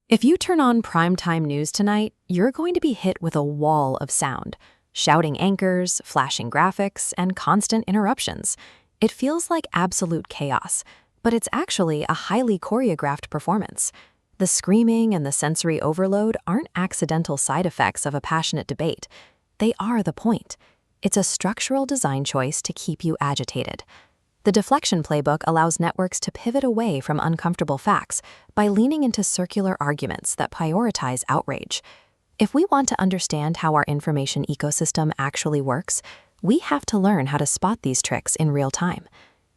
If you turn on primetime news tonight, you're going to be hit with a wall of sound. Shouting anchors, flashing graphics, and constant interruptions. It feels like absolute chaos, but it's actually a highly choreographed performance. The screaming and the sensory overload aren't accidental side effects of a passionate debate. They are the point. It's a structural design choice to keep you agitated. The deflection playbook allows networks to pivot away from uncomfortable facts by leaning into circular arguments that prioritize outrage. If we want to understand how our information ecosystem actually works, we have to learn how to spot these tricks in real time.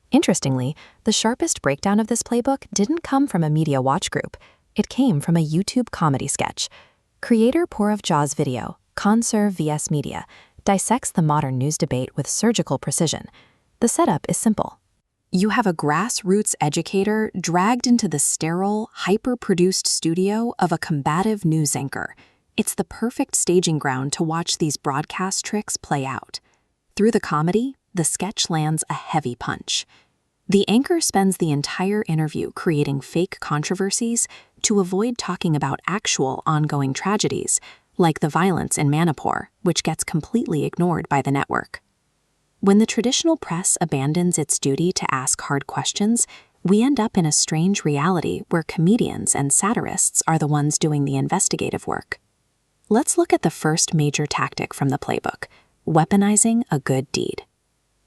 Interestingly, the sharpest breakdown of this playbook didn't come from a media watch group. It came from a YouTube comedy sketch. Creator Purav Jha's video, Conserve vs. Media, dissects the modern news debate with surgical precision. The setup is simple. You have a grassroots educator dragged into the sterile, hyper-produced studio of a combative news anchor. It's the perfect staging ground to watch these broadcast tricks play out. Through the comedy, the sketch lands a heavy punch. The anchor spends the entire interview creating fake controversies to avoid talking about actual ongoing tragedies, like the violence in Manipur, which gets completely ignored by the network. When the traditional press abandons its duty to ask hard questions, we end up in a strange reality where comedians and satirists are the ones doing the investigative work. Let's look at the first major tactic from the playbook, weaponizing a good deed.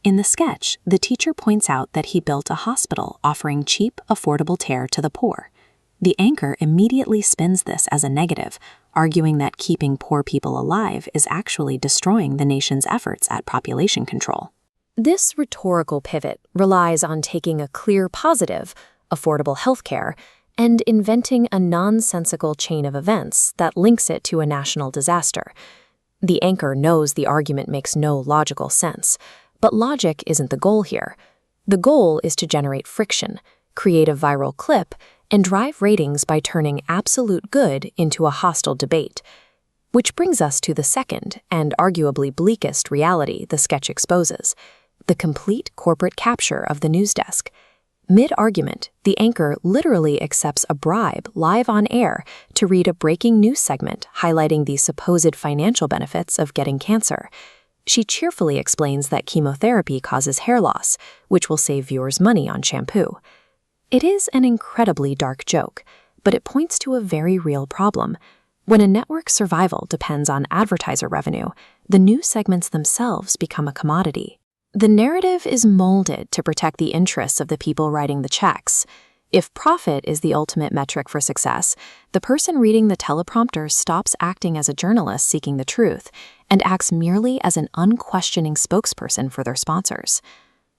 In the sketch, the teacher points out that he built a hospital offering cheap, affordable care to the poor. The anchor immediately spins this as a negative, arguing that keeping poor people alive is actually destroying the nation's efforts at population control. This rhetorical pivot relies on taking a clear positive, affordable healthcare, and inventing a nonsensical chain of events that links it to a national disaster. The anchor knows the argument makes no logical sense, but logic isn't the goal here. The goal is to generate friction, create a viral clip, and drive ratings by turning absolute good into a hostile debate. Which brings us to the second and arguably bleakest reality the sketch exposes, the complete corporate capture of the news desk. Mid-argument, the anchor literally accepts a bribe live on air to read a breaking news segment highlighting the supposed financial benefits of getting cancer. She cheerfully explains that chemotherapy causes hair loss, which will save viewers money on shampoo. It is an incredibly dark joke, but it points to a very real problem. When a network's survival depends on advertiser revenue, the news segments themselves become a commodity. The narrative is molded to protect the interests of the people writing the checks. If profit is the ultimate metric for success, the person reading the teleprompter stops acting as a journalist seeking the truth and acts merely as an unquestioning spokesperson for their sponsors.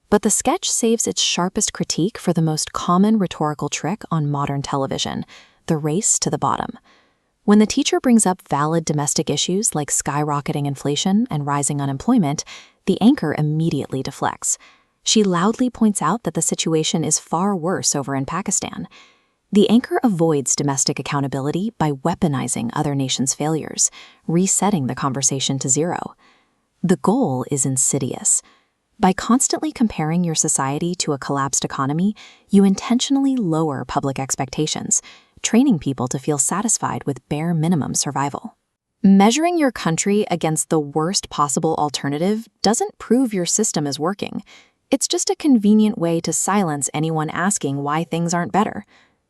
But the sketch saves its sharpest critique for the most common rhetorical trick on modern television, the race to the bottom. When the teacher brings up valid domestic issues like skyrocketing inflation and rising unemployment, the anchor immediately deflects. She loudly points out that the situation is far worse over in Pakistan. The anchor avoids domestic accountability by weaponizing other nations' failures, resetting the conversation to zero. The goal is insidious. By constantly comparing your society to a collapsed economy, you intentionally lower public expectations, training people to feel satisfied with bare minimum survival. Measuring your country against the worst possible alternative doesn't prove your system is working. It's just a convenient way to silence anyone asking why things aren't better.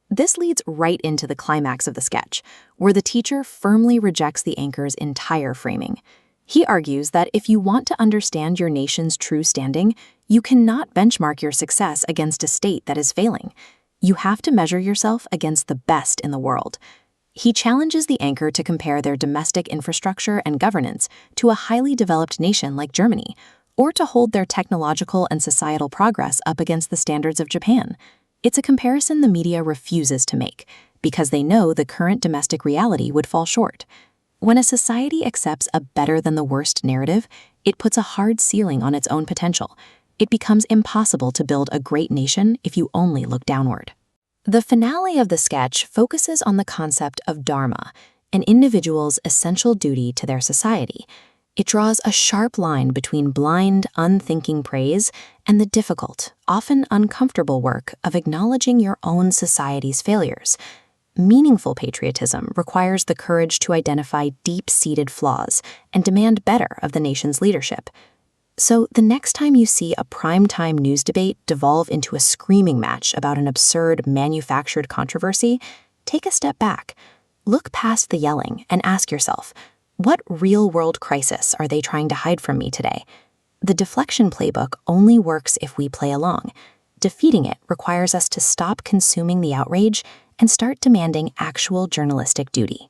This leads right into the climax of the sketch, where the teacher firmly rejects the anchor's entire framing. He argues that if you want to understand your nation's true standing, you cannot benchmark your success against a state that is failing. You have to measure yourself against the best in the world. He challenges the anchor to compare their domestic infrastructure and governance to a highly developed nation like Germany, or to hold their technological and societal progress up against the standards of Japan. It's a comparison the media refuses to make, because they know the current domestic reality would fall short. When a society accepts a better-than-the-worst narrative, it puts a hard ceiling on its own potential. It becomes impossible to build a great nation if you only look downward. The finale of the sketch focuses on the concept of dharma, an individual's essential duty to their society. It draws a sharp line between blind, unthinking praise and the difficult, often uncomfortable work of acknowledging your own society's failures. Meaningful patriotism requires the courage to identify deep-seated flaws and demand better of the nation's leadership. So the next time you see a primetime news debate devolve into a screaming match about an absurd manufactured controversy, take a step back. Look past the yelling and ask yourself, what real-world crisis are they trying to hide from me today? The deflection playbook only works if we play along. Defeating it requires us to stop consuming the outrage and start demanding actual journalistic duty.